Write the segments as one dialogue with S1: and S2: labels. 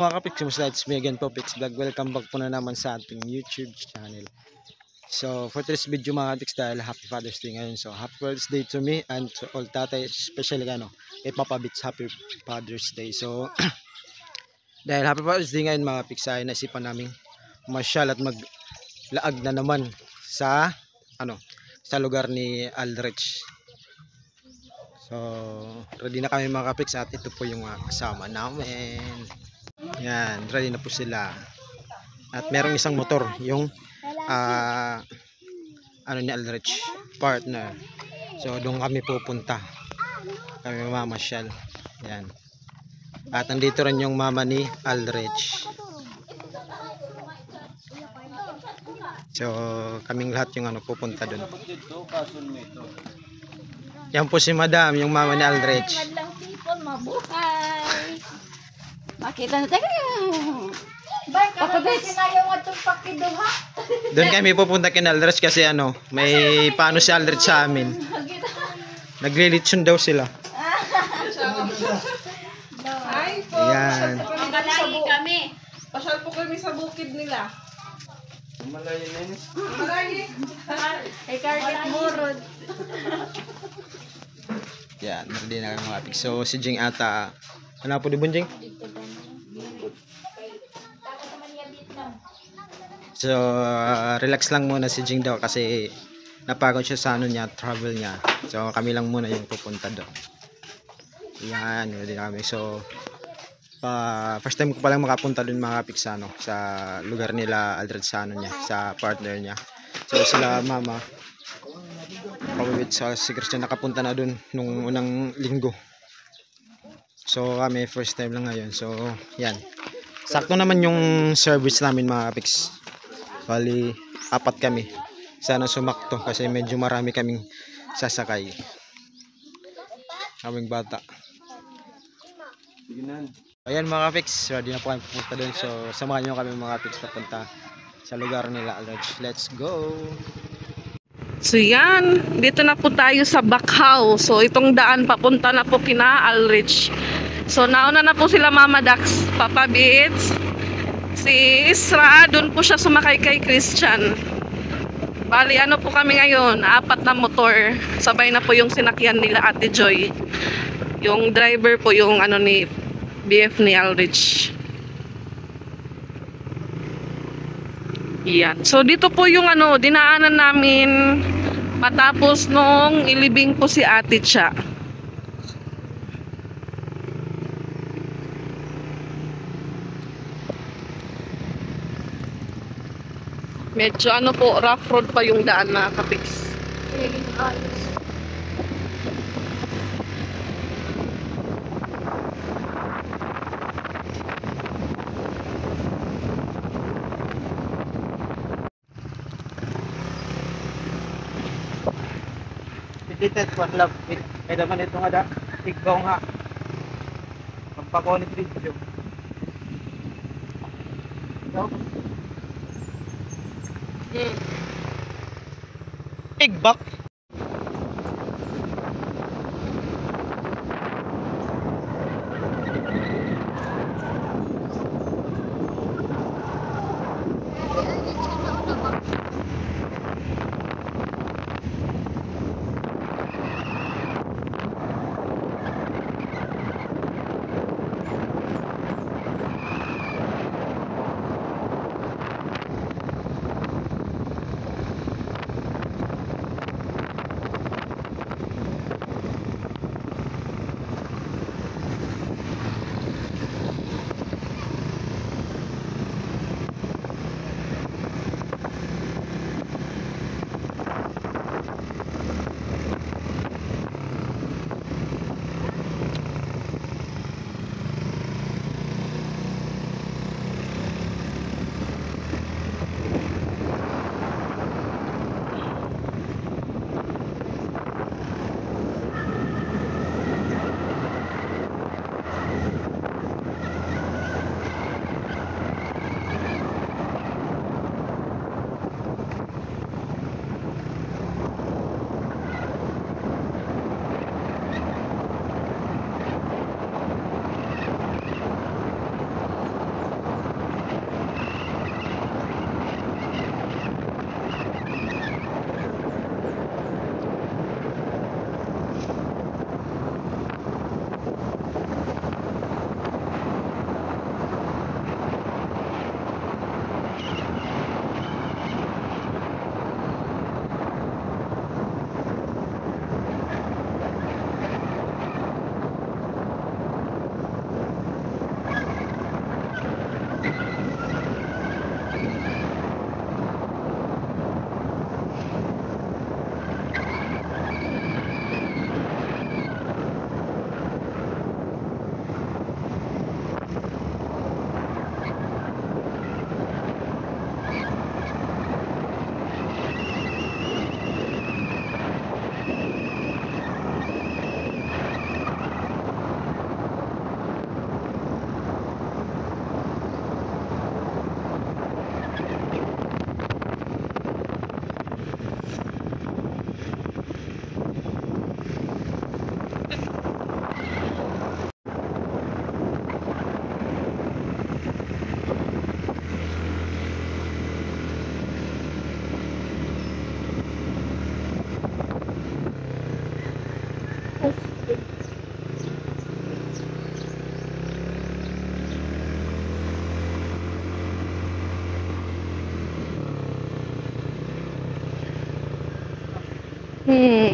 S1: Mga kapix, kumusta? It's me again po, Pix Vlog. Welcome back po na naman sa ating YouTube channel. So, for today's video mga kapix, dahil Happy Father's Day ngayon. So, Happy Father's Day to me and to all tatay, especially kay Papa Bits, Happy Father's Day. So, dahil Happy Father's Day ngayon mga kapix, ay naisipan namin masyal at maglaag na naman sa, sa lugar ni Aldrich. So, ready na kami mga kapix at ito po yung kasama namin. Yan, ready na po sila. At merong isang motor, yung ni Aldrich, partner. So, doon kami pupunta. Kami mamasyal. Yan. At nandito rin yung mama ni Aldrich. So, kaming lahat yung pupunta doon. Yan po si Madam, yung mama ni Aldrich.
S2: Madlang people, mabuhay. Makita na tayo. Pakabit.
S1: Doon kami pupunta kay Aldrich kasi may paano si Aldrich sa amin. Naglilitsyon daw sila.
S3: Ay po,
S1: Ayan.
S3: kami. Pasyal po kami sa bukid nila.
S1: Malayo na yun.
S3: Marami.
S2: Ay, Carlet Murod.
S1: Yan, ready na kami mga kapig. So, si Jing ata, po di Bunjing? So, relax lang muna si Jing daw kasi napagod siya sa travel niya. So, kami lang muna yung pupunta doon. Yan, ready na kami. So, first time ko palang makapunta doon mga kapig sa lugar nila Aldrich sa sa partner niya. So, sila mama, Pawit sa si Christian nakapunta na doon nung unang linggo. So, kami first time lang ngayon. So, yan. Sakto naman yung service namin mga kapix. Bali, 4 kami. Sana sumakto kasi medyo marami kaming sasakay. Kaming bata. Ayan mga kapix, ready na po kami pupunta doon. So, samahan nyo kami mga kapix papunta sa lugar nila Aldrich. Let's go!
S3: So yan, dito na po tayo sa Bacau. So itong daan papunta na po kina Aldrich. So nauna na po sila Mama Dax, Papa Bits, si Isra, doon po siya sumakay kay Christian. Bali po kami ngayon, 4 na motor. Sabay na po yung sinakyan nila Ate Joy. Yung driver po yung ni BF ni Aldrich. Yan. So dito po yung dinaanan namin matapos nung ilibing po si Ate Cha. Medyo po, rough road pa yung daan na kapix.
S1: Pitit po love. May naman ito nga tigbaw nga. Magpakulit video. Tigbak.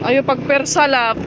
S3: Ayo pagpersalap.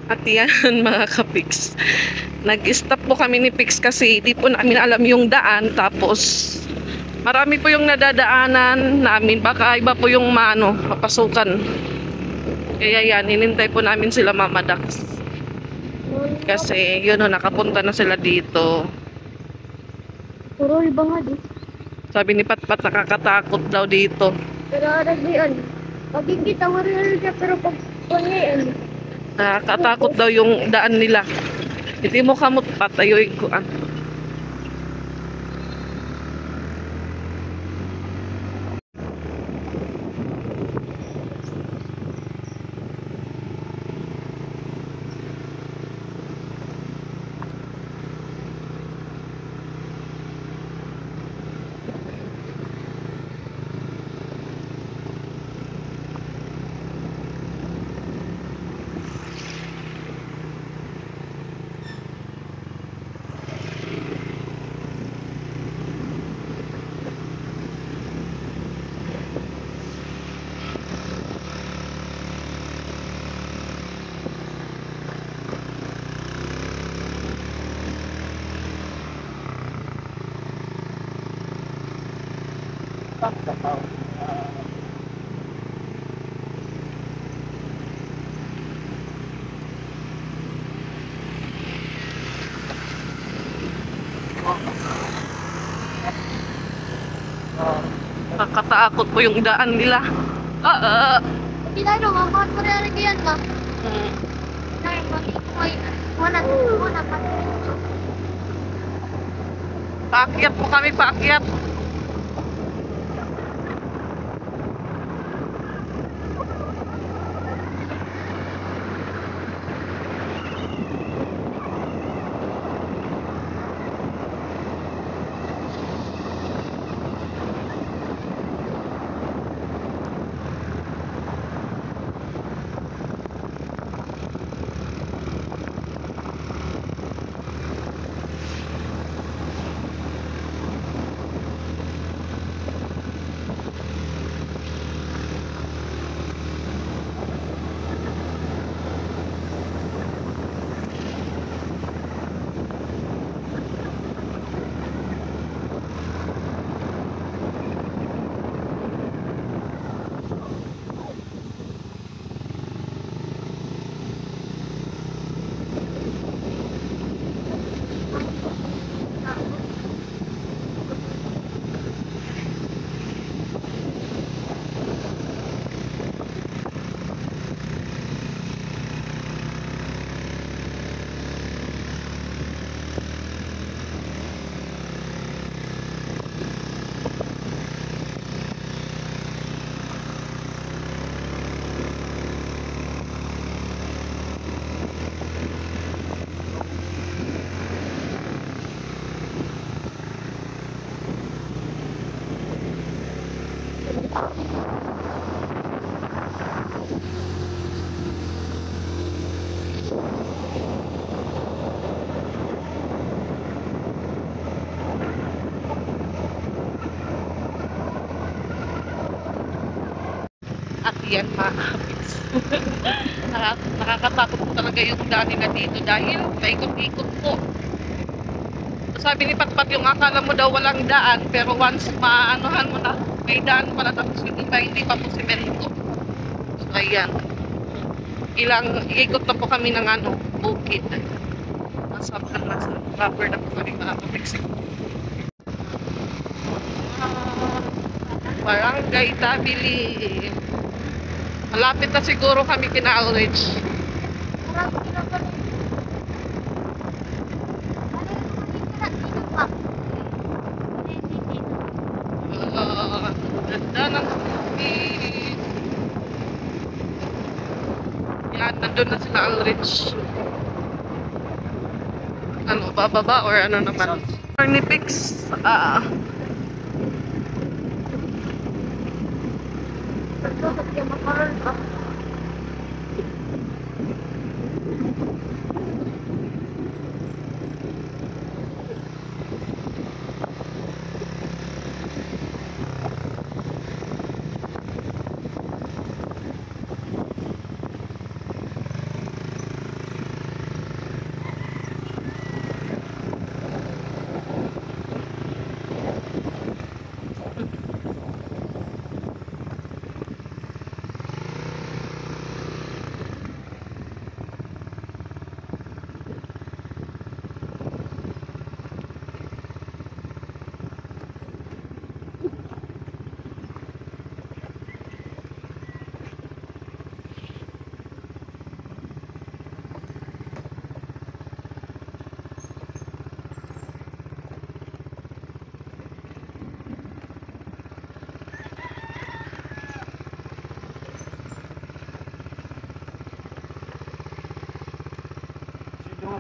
S3: At yan mga ka-Pix. Nag-stop po kami ni Pix kasi di po namin alam yung daan. Tapos marami po yung nadadaanan namin. Baka iba po yung mapasukan. Kaya yan, hinintay po namin sila Mama Dax. Kasi yun o, nakapunta na sila dito.
S2: Puro iba nga di.
S3: Sabi ni Patpat nakakatakot daw dito.
S2: Pero arabian. Pagkikita mo rin siya pero pag kunyain.
S3: Nakakatakot daw yung daan nila. Hindi mo kamot patayuin ko. Nakakatakot po yung daan nila.
S2: Hindi na nung mga mo rin arabian ka.
S3: Hmm.
S2: Dahil mag-ikuhay. Wala pa.
S3: Paakyat po kami, paakyat. At yan mga kapis. Nakakatakot po talaga yung daan nila dito dahil paikot-ikot po. Sabi ni Patpat yung akala mo daw walang daan pero once maanuhan mo na may daan pala tapos yung iba hindi pa po semento. So ayan. Ikot na po kami ng bukid. Nasa rubber na po kami makakapiksik. Barangay Tabili. Malapit na siguro kami kina Alridge.
S2: Marami sila pa rin.
S3: Ganda ng bukid. Yan, nandun na sila Alridge. Ano, bababa or ano naman? Ornipix,
S2: Pagkakot ka makaroon ka.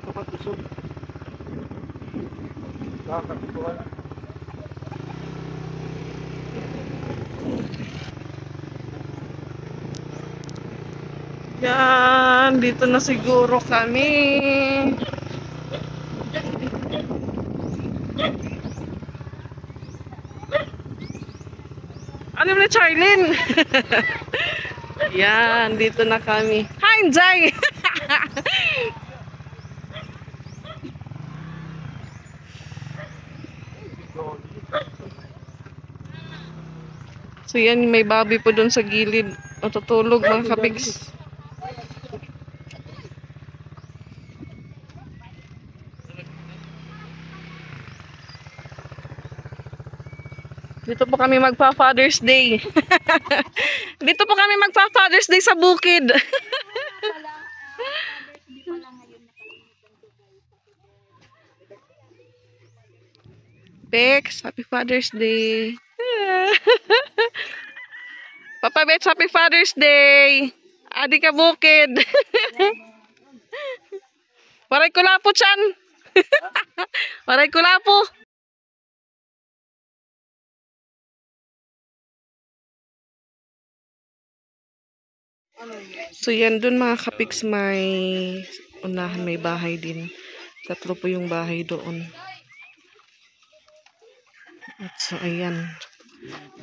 S1: kapatusog. Kakatutuan.
S3: Yan, dito na siguro kami. Ano na, Charlene? Yan, dito na kami. Hi, Jai! So yan, may baboy po doon sa gilid. Matutulog mga kapigs. Dito po kami magpa-Father's Day. Dito po kami magpa-Father's Day sa bukid. Bex, happy Father's Day. Papa Bex, happy Father's Day. Adi ka bukid. Waray kulapo, Chan. Waray kulapo. So yan dun mga kapiks, may unahan, may bahay din. 3 po yung bahay doon. At so ayan.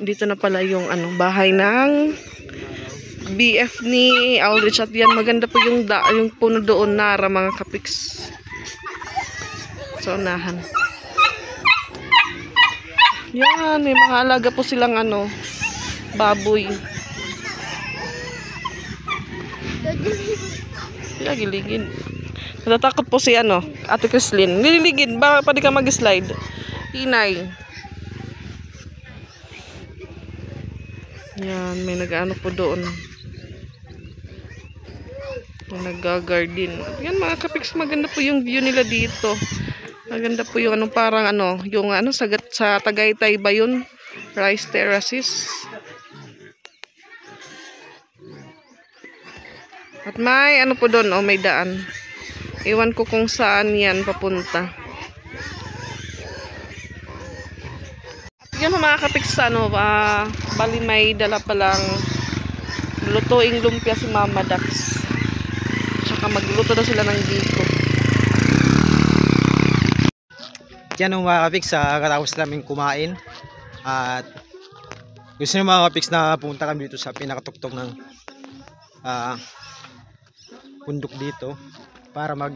S3: Dito na pala yung bahay ng BF ni Aldrich. At yan, maganda po yung puno doon, Nara mga kapiks. So unahan. Yan, may mga alaga po silang baboy. Giligid. Natatakot po si Ate Chrislyn. Nililigid. Baka pwede ka mag-slide. Inay. Yan. May nag-ano po doon. May nag-garden. Yan mga kapiks. Maganda po yung view nila dito. Maganda po yung parang yung sagat sa Tagaytay ba yun? Rice terraces. At may po doon, may daan. Iwan ko kung saan yan papunta. At yun mga kapiks, bali may dala palang lutuing lumpia si Mama Dax. Tsaka magluto na sila ng giko.
S1: Yan mga kapiks, katapos namin kumain. At gusto nyo mga kapiks na pumunta kami dito sa pinakatuktok ng bundok dito para mag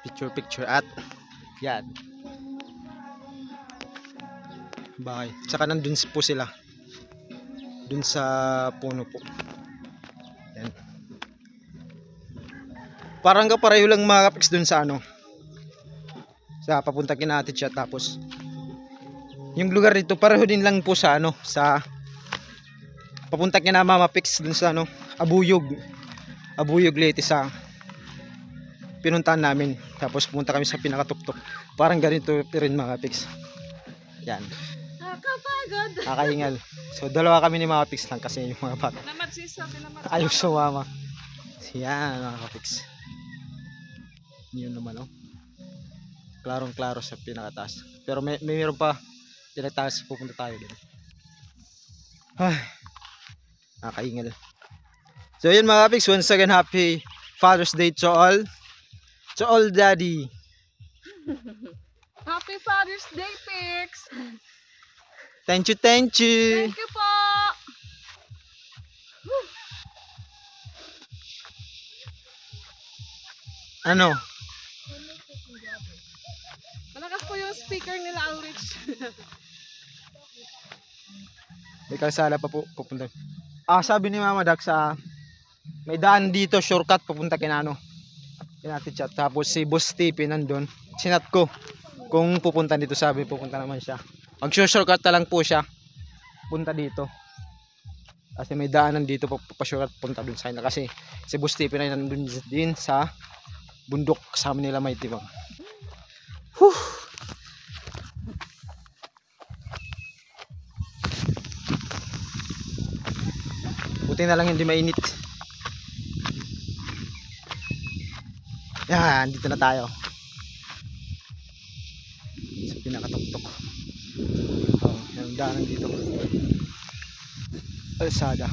S1: picture at yan bahay. Tsaka nandun po sila dun sa puno po. Yan. Parang kapareho lang mga kapiks dun sa sa papunta kina Ate Chat. Tapos yung lugar dito pareho din lang po sa sa papunta kina Mama Pix dun sa Abuyog Leyte sa pinuntahan namin. Tapos pumunta kami sa pinakatuktok. Parang ganito rin mga Pix. Yan.
S3: Nakapagod.
S1: Nakahingal. So dalawa kami ni mga Pix lang kasi yung mga bata ayaw sumama. Yan mga Pix. Yun naman Klarong klaro sa pinakataas. Pero may meron pa pinakataas, pupunta tayo din. Ay, nakahingal. So yun mga Pix, once again happy Father's Day to all. To all daddy.
S3: Happy Father's Day, Pix.
S1: Thank you, thank you.
S3: Thank you po.
S1: Ano?
S3: Malakas po yung speaker nila, Aldrich.
S1: May kalsada pa po pupunta. Sabi ni Mama Dax, may daan dito, shortcut papunta kina Ate Chat. Tapos si Boss Tipi nandun. Sinat ko kung pupunta dito, sabi pupunta naman siya. Mag-shortcut na lang po siya. Punta dito. Kasi may daanan dito pa-shortcut punta dun sa kanya. Kasi si Boss Tipi na nandun din sa bundok kasama nila may tibang. Buti na lang hindi mainit. Yan, dito na tayo. Ang daanan dito. Alsada.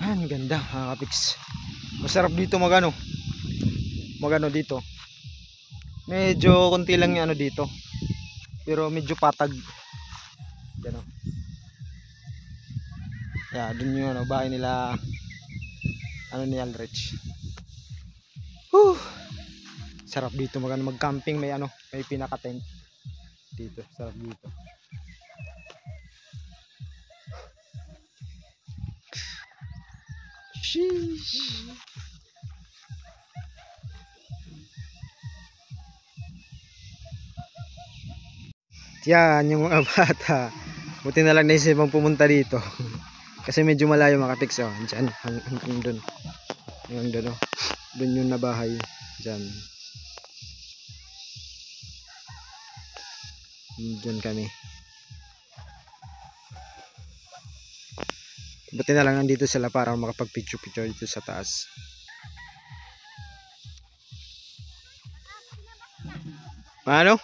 S1: Yan, ganda mga kapiks. Masarap dito magano dito. Medyo konti lang yung ano dito. Pero medyo patag. Yan o. Yeah, dun yung ano, bahay nila ano ni Alrich. Sarap dito mag-camping, may ano, may pinaka-tent dito, sarap dito. Sheesh. Yan yung mga bata. Buti na lang naisipang pumunta dito. Kasi medyo malayo mga kapiks, oh. Diyan, hanggang doon. Hanggang doon, oh. Doon yung nabahay. Diyan. Diyan kami. Buti na lang nandito sila para makapag-picture-picture dito sa taas. Ano?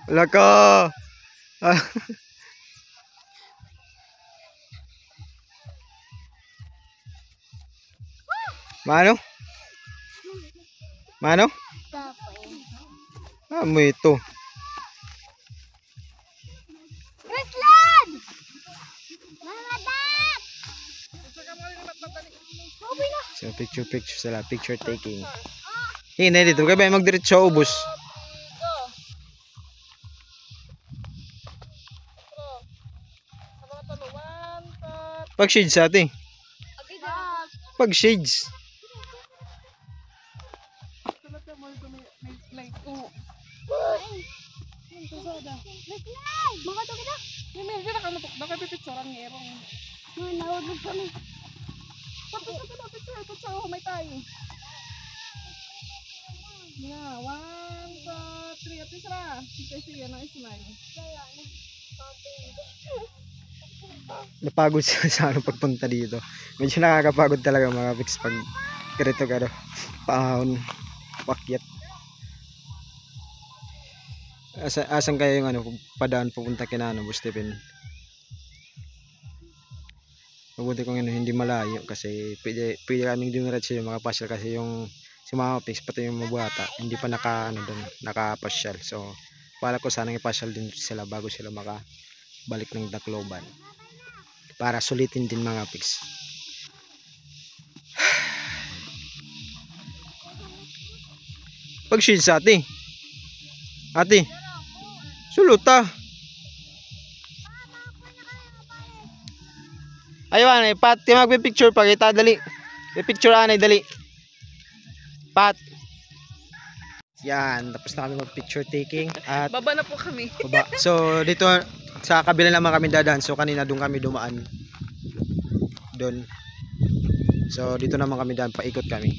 S1: Wala ka! Mano? Mano? Ah, mo ito.
S2: Ruslan! Mamadak!
S1: So picture sila, picture taking. Hindi dito, kaya ba magdiretso ubos? Pag shades sa atin. Pag shades.
S2: Baka kita? Nawagod kami.
S3: Yeah, 1, 2, 3. At least na. Kasi yan ang smile.
S1: Napagod sila sa ano pagpunta dito. Medyo nakakapagod talaga mga pics pag ganito ka paahon, pakyat. Asan kayo yung ano, padaan pupunta kina ano, Bustipin? Mabuti kung ano, hindi malayo kasi pwede kaming dumiretso yung mga pasyal kasi yung si Mama Pics pati yung mabata hindi pa nakapasyal. So pala ko sana ipasyal din sila bago sila makabalik ng Tacloban para sulitin din mga pics. Pag shades ate suluta aywan eh Pat ti magpipicture pa kita dali pipicture anay dali Pat. Yan, tapos na kami mag-picture taking at
S3: Baba na po kami.
S1: baba. So dito sa kabila naman kami dadaan. So kanina doon kami dumaan. Doon. So dito naman kami daan, paikot kami.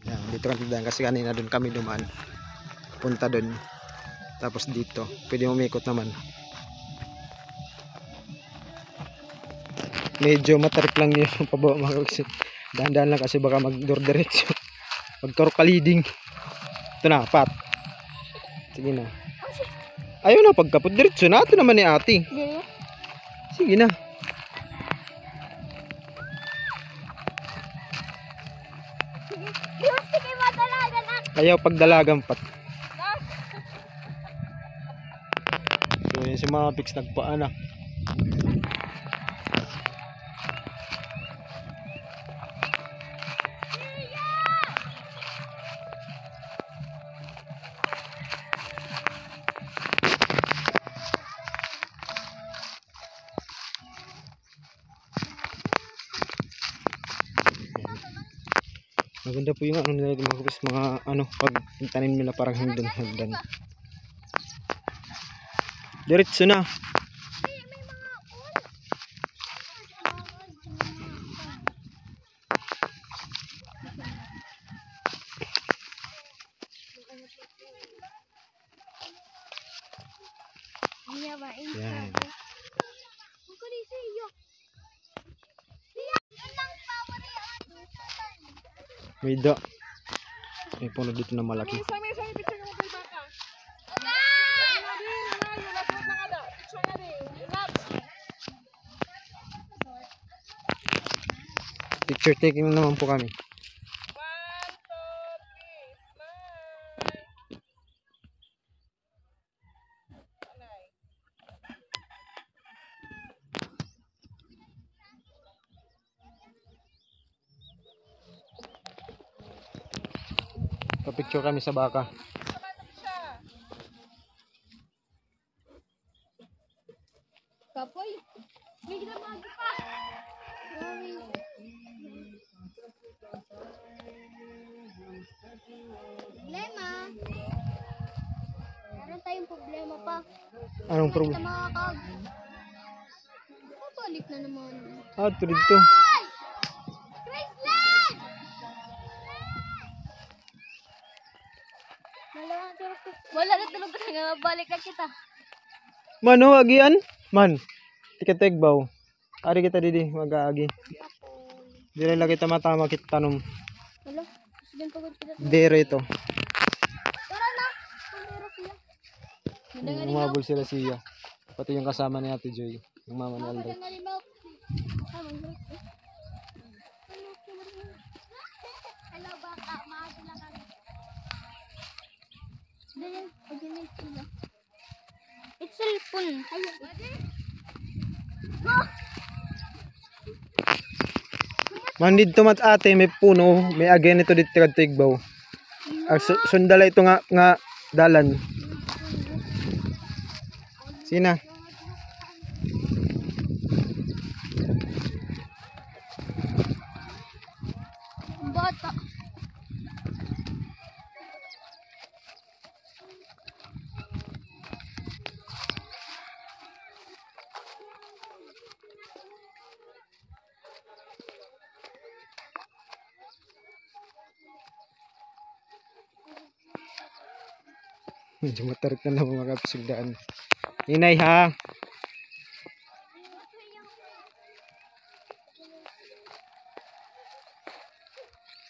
S1: Yan, dito kami dadaan kasi kanina doon kami dumaan. Punta doon. Tapos dito, pwede umikot naman. Medyo matarik lang yung pababa mga kasi. Dahan-dahan lang kasi baka mag-diretso. Magkarokaliding. Ito na, Pat. Sige na. Ayaw na pagkapot. Diretso na. Ito naman ni ate. Sige na.
S2: Gusto kayo madalagan na.
S1: Ayaw pagdalagan, Pat. So yun si mga pics nagpaanak. Maganda po yung ano nila mga ano pag tanim nila parang hagdan. Diretso na. Yan. May da. May puno dito na malaki. Picture taking naman po kami. Picture kami sa baka.
S2: Kapoy. May ginamagi pa. Problema. Meron tayong problema pa.
S1: Anong
S2: Kita
S1: problem?
S2: makakag. Babalik na naman.
S1: Ah, ito dito.
S2: Graceland! Wala na tulog ka nga. Balik na kita.
S1: Man, oh, agian? Man, tika tegbaw. Ari kita didi, mag-aagi. Di rin lang kita matama kita tanom.
S2: Wala. Sige, pagod kita.
S1: Dere ito.
S2: Tara na. Tumira sila.
S1: Umabol sila siya. Pati yung kasama ni Ate Joy. Yung mama ni Alday.
S2: Hello, baka. Maaga lang kami. Dali, pag-init sila. It's cellphone.
S1: Man, dito mat ate, may puno. May agen ito dito ka tegbaw. Sundala ito nga dalan. Sina?
S2: Bata.
S1: Medyo matarik na lang mga kapisugdaan. Inay ha.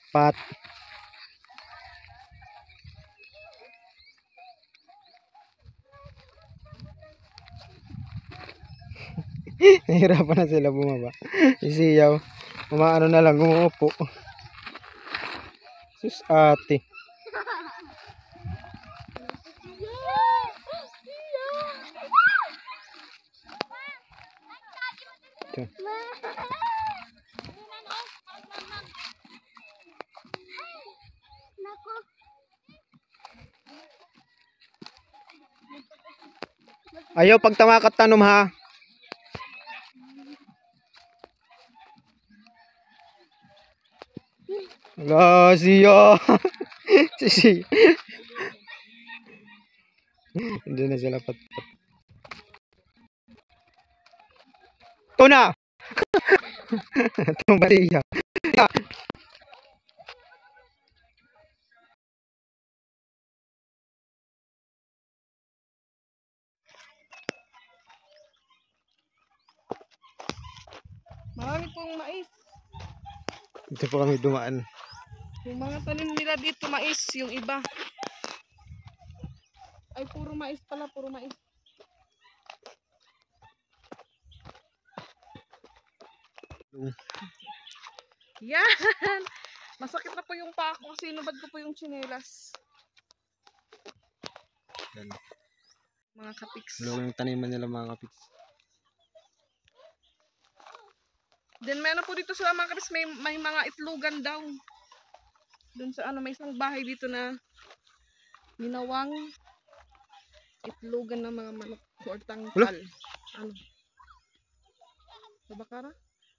S1: Pat. Nahirapan na sila bumaba. Isiyaw. Umaano na lang, umuupo. Sus ate. Ito. Ayaw pagtamakat tanom ha. Wala siya. Sisi. Hindi na sila patpat. Ito na. Itong baliya.
S3: Marami pong mais.
S1: Ito po kami dumaan.
S3: Yung mga tanim nila dito mais, yung iba. Ay, puro mais pala, puro mais. Yan! Masakit na po yung paa ko kasi inubad ko po yung tsinelas.
S1: Yan.
S3: Mga kapiks.
S1: Wala yung taniman nila mga kapiks.
S3: Then meron po dito sa mga kapiks, may mga itlogan daw. Doon sa ano, may isang bahay dito na ginawang itlogan ng mga manok or tangkal. Ano? Sa bakara?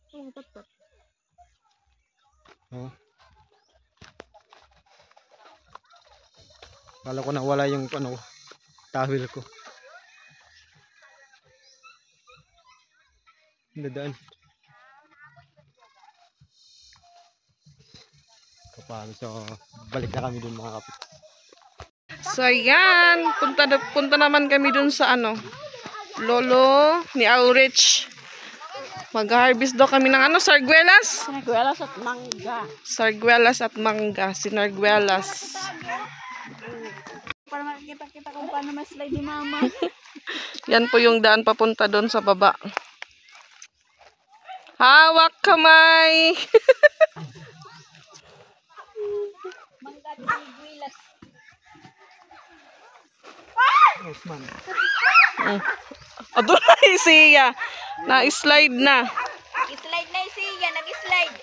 S3: Oo, oh, patpat.
S1: Oh. Kala ko na wala yung ano, tawil ko. Dadaan. Kapag so balik na kami dun mga kapit.
S3: So yan, punta naman kami dun sa ano, lolo ni Aurich. Mag-harvest daw kami ng ano, sarguelas?
S2: Sinagwelas at mangga.
S3: Sarguelas at mangga, sinarguelas.
S2: Para makikita-kita kung paano ma-slide ni mama.
S3: Yan po yung daan papunta doon sa baba. Hawak kamay!
S2: Mangga at sinagwelas.
S3: Ado na siya. Na-slide na.
S2: Nag-slide na siya, nag-slide.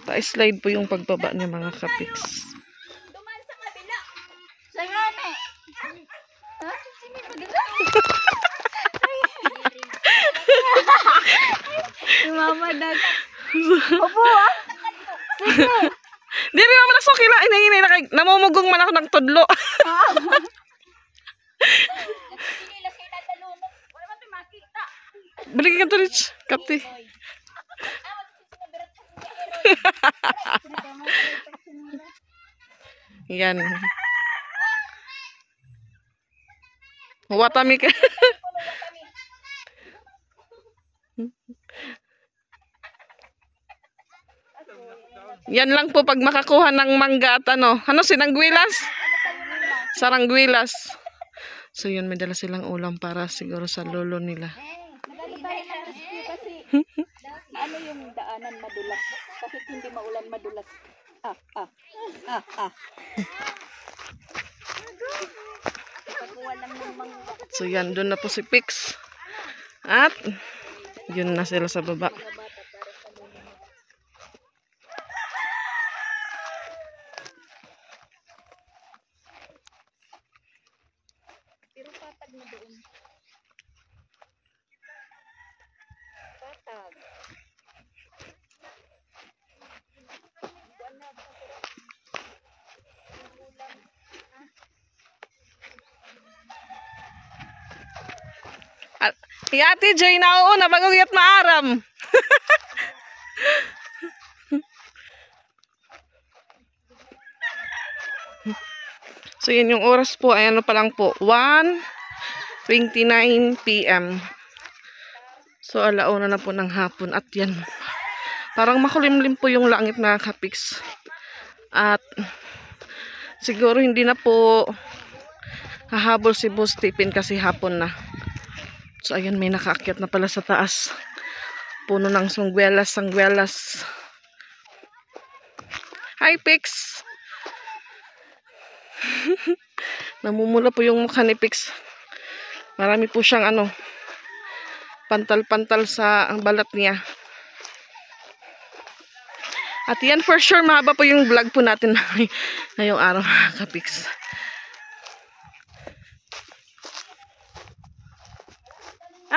S3: Pa-slide po yung pagbaba niya mga kapiks.
S2: Duman sa kabila. Sa ngani. Ha? Sino maganda? Si mama dag. Opo ah. Sige.
S3: Di rin naman ako kila. Inainay na kay. Namumugong man ako ng tudlo.
S2: Sinilas kayo natalunod. Wala man makita.
S3: Balik ka to, Rich. Kapti. Yan. Watami ka. Yan lang po pag makakuha ng mangga at ano. Ano, sinangguilas? Sarangguilas. So yun, may dala silang ulam para siguro sa lolo nila.
S2: Madali tayo ng rescue kasi ano yung daanan madulas. Bakit hindi maulan madulas? Pagkuha lang ng mangga.
S3: So yan, doon na po si Pix. At yun na sila sa baba.
S2: Pero patag na doon. Patag.
S3: Si Ate Joy na uuna bago yat maaram. So yun yung oras po ay ano pa lang po 1:29 PM. So alauna na po ng hapon at yan. Parang makulimlim po yung langit na kapiks. At siguro hindi na po hahabol si Boss Stephen kasi hapon na. So ayan, may nakaakyat na pala sa taas. Puno ng sangwelas. Hi Pix! Namumula po yung mukha ni Pix. Marami po siyang ano, pantal-pantal sa ang balat niya. At yan for sure, mahaba po yung vlog po natin ngayong araw kapix.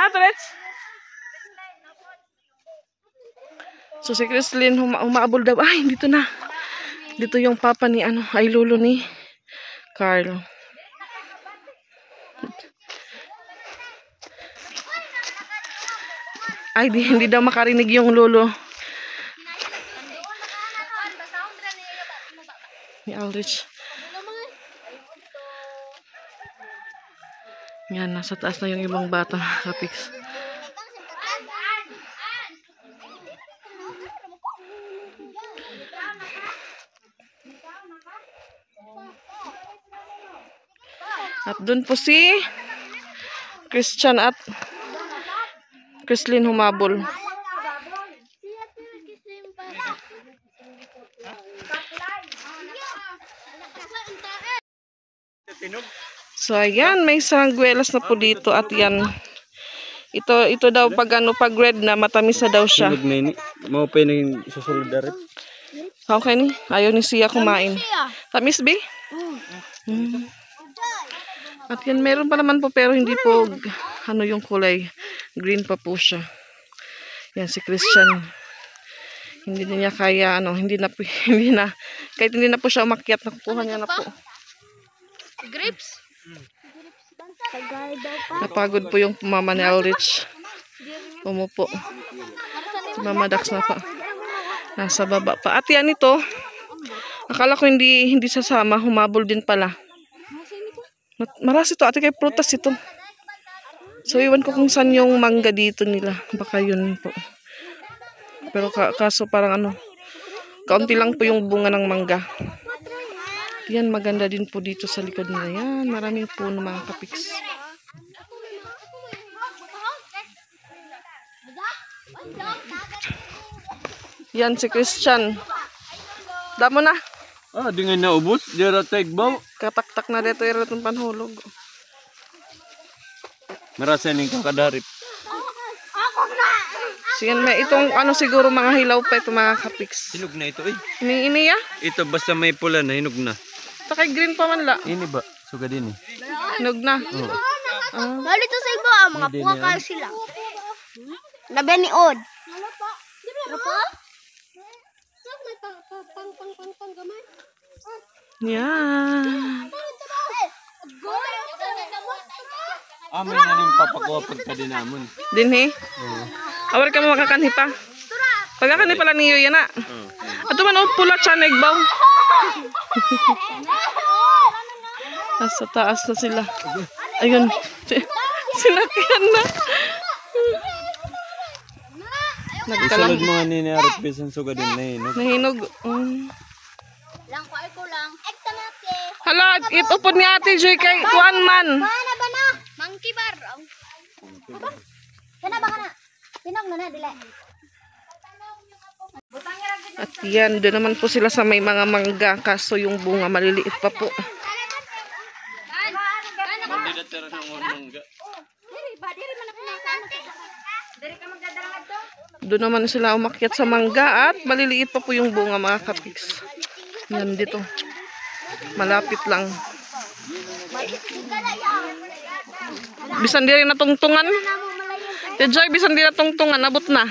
S3: Turets! So si Chrislyn umaabol daw. Ay, dito na. Dito yung papa ni ano, ay lolo ni Carl. Ay, hindi daw makarinig yung lolo ni Aldrich. Yan, nasa taas na yung ibang bata, kapiks. At dun po si Christian at Chrislyn humabol. So ayan, may sangwelas na po dito at yan. Ito daw pag ano, pag red na matamis na daw siya.
S1: Mau pa yung susunod.
S3: Okay ni, ayaw ni siya kumain. Tamis ba? At yan, meron pa naman po pero hindi po ano yung kulay. Green pa po siya. Yan si Christian. Hindi na niya kaya ano, hindi na kahit hindi na po siya umakyat, nakukuha niya na po.
S2: Grapes?
S3: Napagod po yung mama ni Aldrich. Umupo. Si Mama Dax na pa. Nasa baba pa. At yan ito. Akala ko hindi sasama. Humabol din pala. Maras ito. Ate kay prutas ito. So, iwan ko kung saan yung mangga dito nila. Baka yun po. Pero kaso parang ano. Kaunti lang po yung bunga ng mangga. Yan, maganda din po dito sa likod nila. Yan, maraming puno mga kapiks. Yan si Christian. Damo na.
S4: Ah, di nga naubos. Di ra tagbaw.
S3: Kataktak na dito yung panhulog.
S4: Marasa ning kakadarip.
S3: So yan, may itong ano siguro mga hilaw pa ito mga kapiks.
S4: Hinog na ito eh.
S3: Ini ya?
S4: Ito basta may pula na hinog na.
S3: Takay green pa man la.
S4: Ini ba? Suga din eh.
S3: Hinog na.
S5: Dito sa iba, mga puka kayo sila. Labi ni Od. Ano po?
S3: Yan.
S4: Amin na rin papakuha pagkadinamon.
S3: Dinhi. Awal ka mo makakanhi pa. Pagkakanhi pala niyo yan na. Ato man o pula tiyan nagbaw. Nasa taas na sila. Ayun. Sinakyan na.
S4: Isulod
S3: Nagkalang.
S4: mga ninarip bisan suga din na hinog.
S3: Nahinog.
S5: Lang ko ay kulang. Ekta nate.
S3: Hala, itupod ni Ate Joy kay Kuan man.
S5: Bana. Monkey bar. Kana ba kana? Tinog na na dili.
S3: At yan, doon naman po sila sa may mga mangga. Kaso yung bunga maliliit pa po. Doon naman sila umakyat sa mangga at maliliit pa po yung bunga mga kapiks. Yan dito. Malapit lang. Bisan di rin natungtungan. Joy, bisan di natungtungan. Abot na.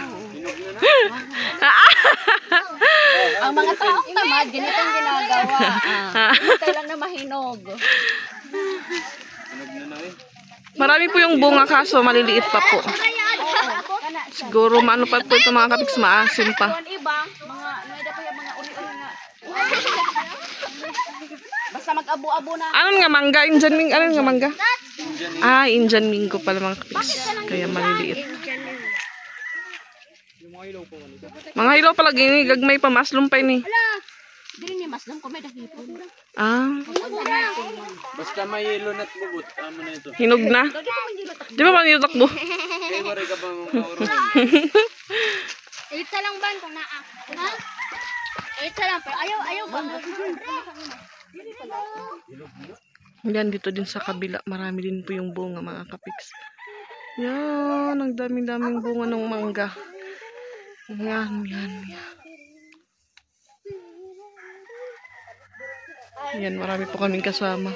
S2: Ang mga taong tamad, ganitong ginagawa. Hintay lang na mahinog.
S3: Marami po yung bunga kaso maliliit pa po. Siguro maano pa po ito mga kapiks, maasim pa.
S2: Iba, mga, naida pa yung mga uri-uri nga. Basta mag-abo-abo na.
S3: Ano nga mangga? Indian Ming, ano nga mangga? Ah, Indian Mingo pala mga kapiks. Kaya maliliit. Mga hilaw pala gini, gagmay pa, maslum pa ini.
S2: Dili ni maslam ko may dahipon.
S3: Ah,
S4: Basta may yelo na't bubot. Amo na ito.
S3: hinog na. Di ba man yung takbo?
S4: Kaya wari ka ba mga kaurong?
S5: Ita lang ban kung naa. Ha? Ita lang pero ayaw ba?
S3: Yan, dito din sa kabila. Marami din po yung bunga mga kapiks. Yan, ang daming-daming bunga ng mangga. Yan. Yan, marami po kaming kasama.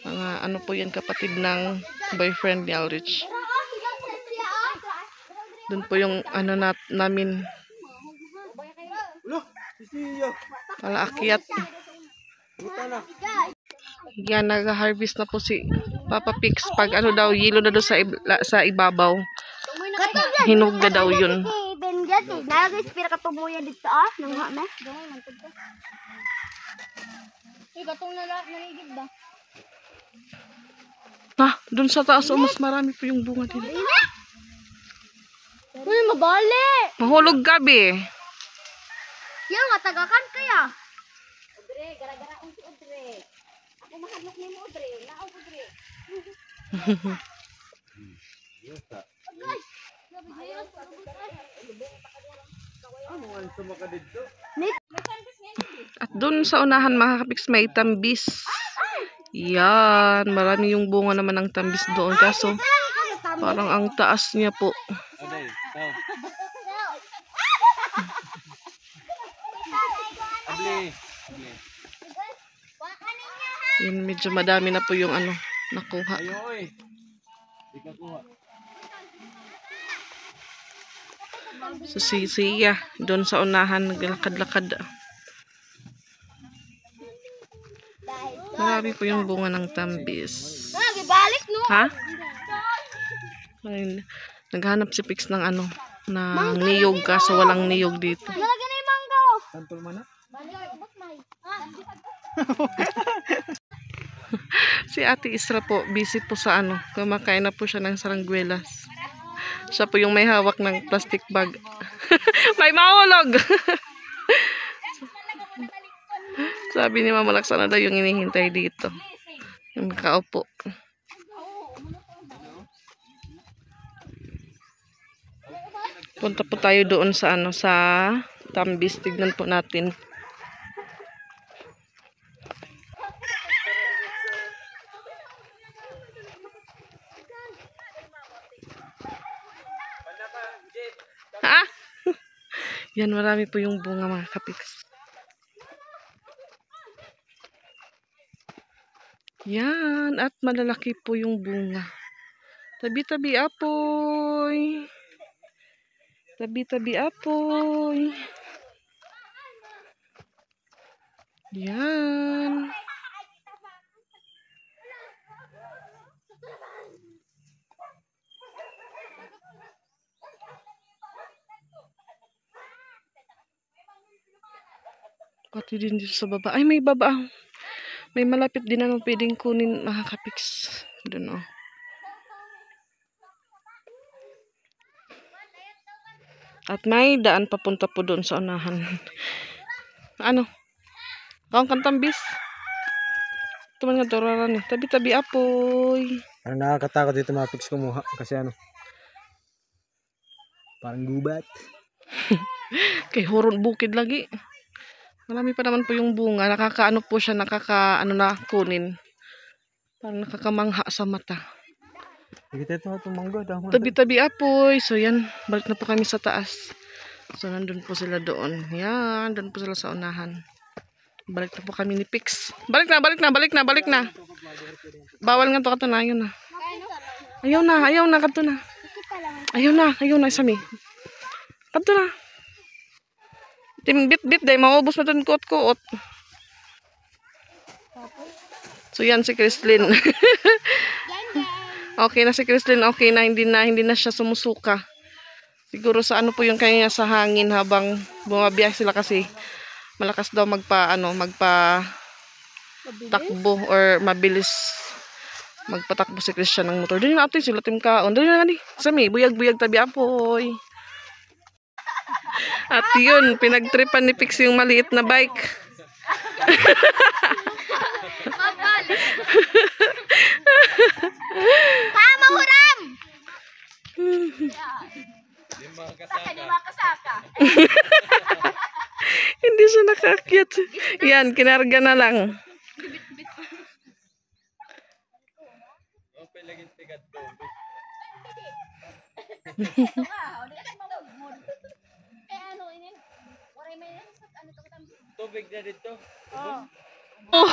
S3: Mga ano po yan, kapatid ng boyfriend ni Alrich. Doon po yung ano namin. Palaakyat. Yan, nag-harvest na po si Papa Pix. Pag ano daw, yelo na daw sa ibabaw. Hinog na daw yun.
S5: Benjat, nag-inspire ka tumuya dito nang ha na. Gatong naligid ba?
S3: Doon sa taas, mas marami po yung bunga din.
S5: Uy, mabali!
S3: Mahulog gabi.
S5: Yung katagakan kaya.
S2: Udre, gara-gara kong si Udre. Ako mahadlok ni mo Udre. Naaw Udre.
S3: At doon sa unahan mga kapiks may tambis. Yan, marami yung bunga naman ng tambis doon. Kaso parang ang taas niya po.
S4: Aday, tao. Abli.
S3: Yan, medyo madami na po yung ano, nakuha.
S4: Ayo oy. Di ka kuha.
S3: So si Sia, doon sa unahan, naglakad-lakad. Marami po yung bunga ng tambis.
S5: Gibalik no.
S3: Ha? Ayun, naghanap si Pix ng ano, ng niyog kaso walang niyog dito.
S5: Nalagyan na yung
S1: Santol man na.
S3: Si Ate Isra po, busy po sa ano, kumakain na po siya ng sarangguelas. Siya po yung may hawak ng plastic bag. May mahulog! Sabi ni Mama Laksana daw yung inihintay dito. Yung nakaupo. Punta po tayo doon sa ano, sa Tambis. Tignan po natin. Ha? Yan, marami po yung bunga mga kapiks. Yan, at malalaki po yung bunga. Tabi-tabi apoy. Tabi-tabi apoy. Yan. Pati din dito sa baba. Ay, may baba. May malapit din naman pwedeng kunin mga kapiks. Doon, oh. At may daan papunta po doon sa unahan. Ano? Kaong kantambis? Ito man nga turaran eh. Tabi-tabi apoy.
S1: Parang nakakatakot dito mga pics kumuha. Kasi ano. Parang gubat.
S3: Kay horon bukid lagi. Marami pa naman po yung bunga. Nakakaano po siya, nakakaano na kunin. Parang nakakamangha sa mata.
S1: Kita ito itong mangga.
S3: Tabi-tabi apoy. So yan, balik na po kami sa taas. So nandun po sila doon. Yan, doon po sila sa unahan. Balik na po kami ni Pix. Balik na, balik na, balik na, balik na. Bawal nga to kato na, ayun na. Ayaw na, kato na. Ayaw na, isami. Kato na. Bit-bit day, maubos na ito ng kuot-kuot. So yan si Christlyn. Okay na si Christlyn, okay na, hindi na siya sumusuka. Siguro sa ano po yung kanya sa hangin habang bumabiyay sila kasi malakas daw takbo or mabilis magpatakbo si Christian ng motor. Dali na ito sila timkaon. Dali na nga di. Sami, buyag-buyag tabi apoy. At yun, pinagtripan ni Pix yung maliit na bike.
S5: Mahuram!
S3: Hindi siya nakaakyat. Yan, kinarga na lang.
S4: Tubig na dito.
S3: Oh.